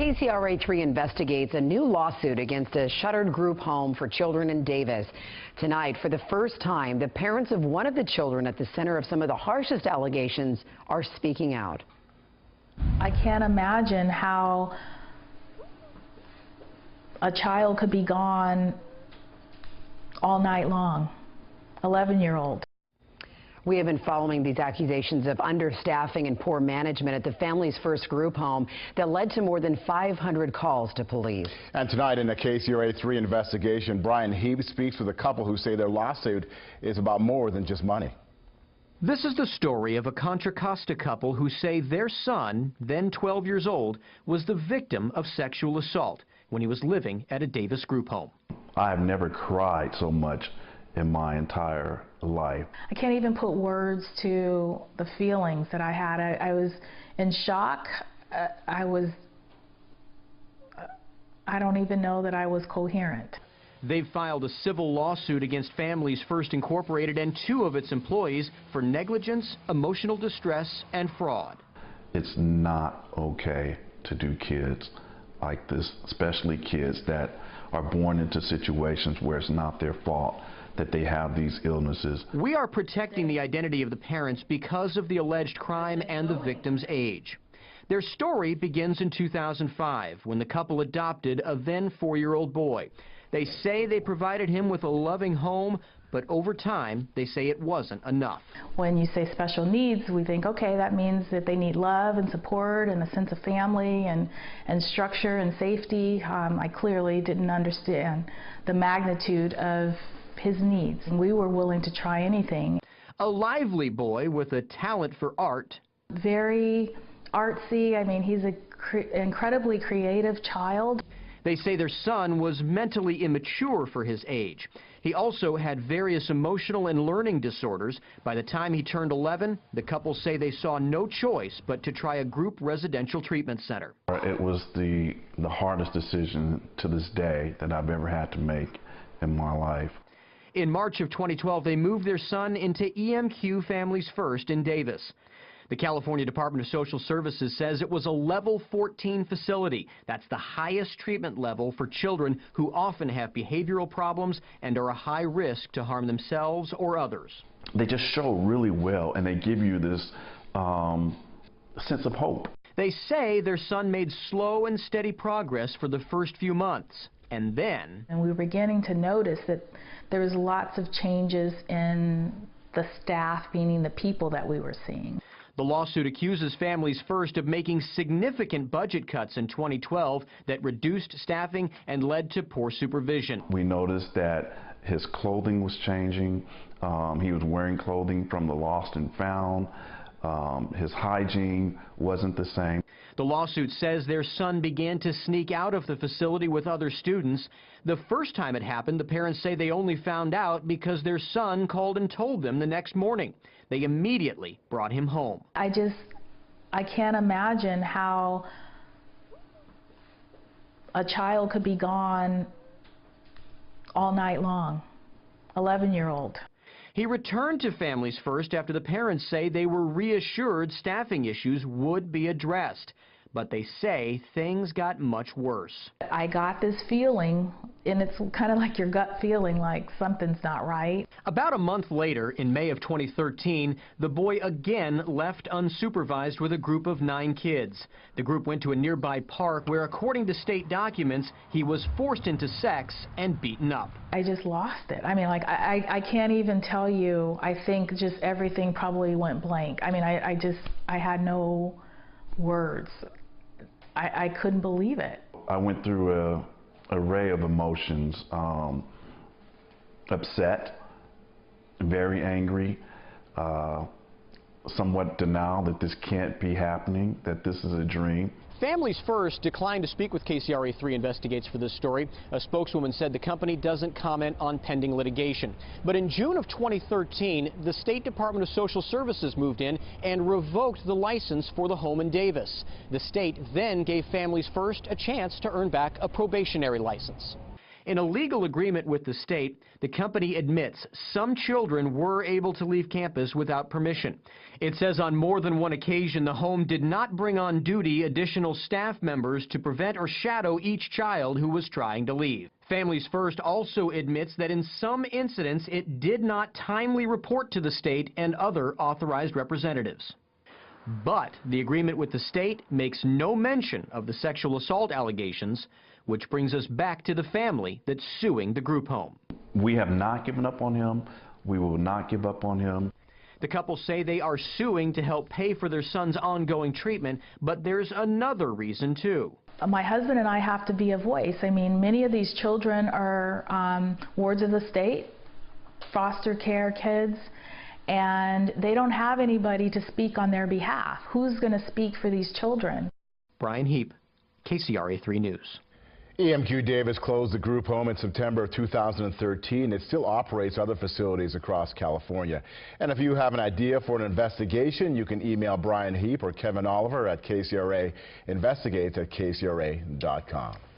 KCRA3 investigates a new lawsuit against a shuttered group home for children in Davis. Tonight, for the first time, the parents of one of the children at the center of some of the harshest allegations are speaking out. I can't imagine how a child could be gone all night long, 11-year-old. We have been following these accusations of understaffing and poor management at the Families First group home that led to more than 500 calls to police. And tonight in a KCRA3 investigation, Brian Heeb speaks with a couple who say their lawsuit is about more than just money. This is the story of a Contra Costa couple who say their son, then 12 years old, was the victim of sexual assault when he was living at a Davis group home. I have never cried so much in my entire life. I can't even put words to the feelings that I had. I was in shock. I don't even know that I was coherent. They've filed a civil lawsuit against Families First Incorporated and 2 of its employees for negligence, emotional distress, and fraud. It's not okay to do kids like this, especially kids that are born into situations where it's not their fault that they have these illnesses. We are protecting the identity of the parents because of the alleged crime and the victim's age. Their story begins in 2005 when the couple adopted a then 4-year-old boy. They say they provided him with a loving home, but over time, they say it wasn't enough. When you say special needs, we think, okay, that means that they need love and support and a sense of family and structure and safety. I clearly didn't understand the magnitude of his needs, and we were willing to try anything. A lively boy with a talent for art. Very artsy. I mean, he's an incredibly creative child. They say their son was mentally immature for his age. He also had various emotional and learning disorders. By the time he turned 11, the couple say they saw no choice but to try a group residential treatment center. It was the hardest decision to this day that I've ever had to make in my life. In March of 2012, they moved their son into EMQ Families First in Davis. The California Department of Social Services says it was a level 14 facility. That's the highest treatment level for children who often have behavioral problems and are a high risk to harm themselves or others. They just show really well, and they give you this sense of hope. They say their son made slow and steady progress for the first few months. And then... And we were beginning to notice that there was lots of changes in the staff, meaning the people that we were seeing. The lawsuit accuses Families First of making significant budget cuts in 2012 that reduced staffing and led to poor supervision. We noticed that his clothing was changing. He was wearing clothing from the lost and found. His hygiene wasn't the same. The lawsuit says their son began to sneak out of the facility with other students. The first time it happened, the parents say they only found out because their son called and told them the next morning. They immediately brought him home. I can't imagine how a child could be gone all night long, 11-year-old. He returned to Families First after the parents say they were reassured staffing issues would be addressed. But they say things got much worse. I got this feeling, and it's kind of like your gut feeling, like something's not right. About a month later, in May of 2013, the boy again left unsupervised with a group of 9 kids. The group went to a nearby park where, according to state documents, he was forced into sex and beaten up. I just lost it. I mean, like, I can't even tell you. I think just everything probably went blank. I mean, I had no words. I couldn't believe it. I went through an array of emotions, upset, very angry, somewhat denial that this can't be happening, that this is a dream. Families First declined to speak with KCRA3 Investigates for this story. A spokeswoman said the company doesn't comment on pending litigation. But in June of 2013, the State Department of Social Services moved in and revoked the license for the home in Davis. The state then gave Families First a chance to earn back a probationary license. In a legal agreement with the state, the company admits some children were able to leave campus without permission. It says on more than one occasion the home did not bring on duty additional staff members to prevent or shadow each child who was trying to leave. Families First also admits that in some incidents it did not timely report to the state and other authorized representatives. But the agreement with the state makes no mention of the sexual assault allegations, which brings us back to the family that's suing the group home. We have not given up on him. We will not give up on him. The couple say they are suing to help pay for their son's ongoing treatment, but there's another reason too. My husband and I have to be a voice. I mean, many of these children are wards of the state, foster care kids, and they don't have anybody to speak on their behalf. Who's going to speak for these children? Brian Heap, KCRA 3 News. EMQ Davis closed the group home in September of 2013. It still operates other facilities across California. And if you have an idea for an investigation, you can email Brian Heap or Kevin Oliver at KCRA Investigates@kcra.com.